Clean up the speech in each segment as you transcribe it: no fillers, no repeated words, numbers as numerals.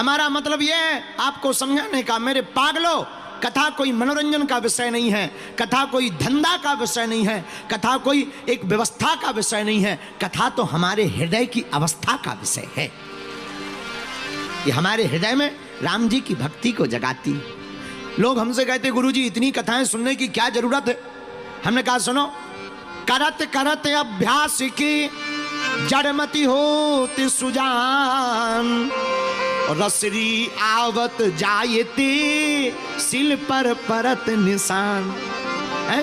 हमारा मतलब यह है आपको समझाने का, मेरे पागलों, कथा कोई मनोरंजन का विषय नहीं है, कथा कोई धंधा का विषय नहीं है, कथा कोई एक व्यवस्था का विषय नहीं है, कथा तो हमारे हृदय की अवस्था का विषय है। ये हमारे हृदय में राम जी की भक्ति को जगाती है। लोग हमसे कहते गुरुजी इतनी कथाएं सुनने की क्या जरूरत है? हमने कहा सुनो, करत करत अभ्यास की जड़मती होती सुजान, रसरी आवत जायते सिल पर परत निशान। है?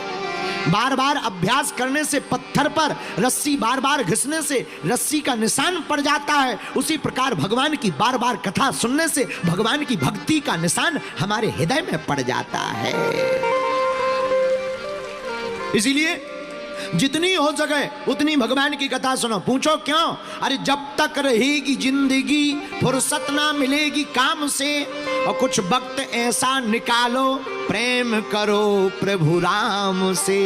बार बार अभ्यास करने से पत्थर पर रस्सी बार बार घिसने से रस्सी का निशान पड़ जाता है। उसी प्रकार भगवान की बार बार कथा सुनने से भगवान की भक्ति का निशान हमारे हृदय में पड़ जाता है। इसीलिए जितनी हो सके उतनी भगवान की कथा सुनो। पूछो क्यों? अरे जब तक रहेगी जिंदगी फुर्सत ना मिलेगी काम से, और कुछ वक्त ऐसा निकालो प्रेम करो प्रभु राम से।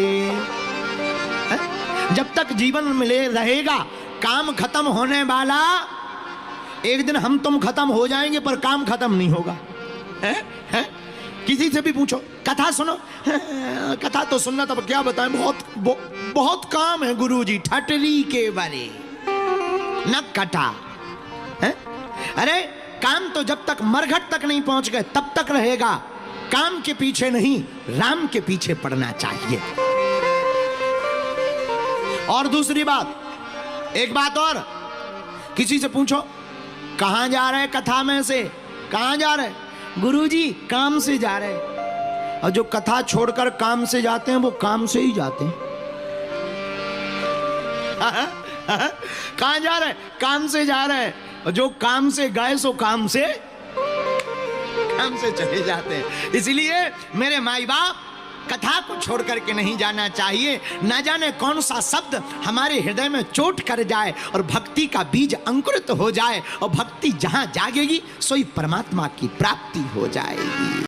जब तक जीवन मिले रहेगा, काम खत्म होने वाला, एक दिन हम तुम खत्म हो जाएंगे पर काम खत्म नहीं होगा। है? किसी से भी पूछो, कथा सुनो, कथा तो सुनना, तब क्या बताएं, बहुत काम है गुरुजी, ठटरी के बारे न कथा है। अरे काम तो जब तक मरघट तक नहीं पहुंच गए तब तक रहेगा। काम के पीछे नहीं, राम के पीछे पड़ना चाहिए। और दूसरी बात, एक बात और, किसी से पूछो कहां जा रहे कथा में से, कहां जा रहे? गुरुजी काम से जा रहे हैं। और जो कथा छोड़कर काम से जाते हैं वो काम से ही जाते हैं। कहां जा रहे? काम से जा रहे हैं। और जो काम से गए सो काम से चले जाते हैं। इसलिए मेरे माई बाप, कथा को छोड़ करके नहीं जाना चाहिए। ना जाने कौन सा शब्द हमारे हृदय में चोट कर जाए और भक्ति का बीज अंकुरित हो जाए, और भक्ति जहां जागेगी सोई परमात्मा की प्राप्ति हो जाएगी।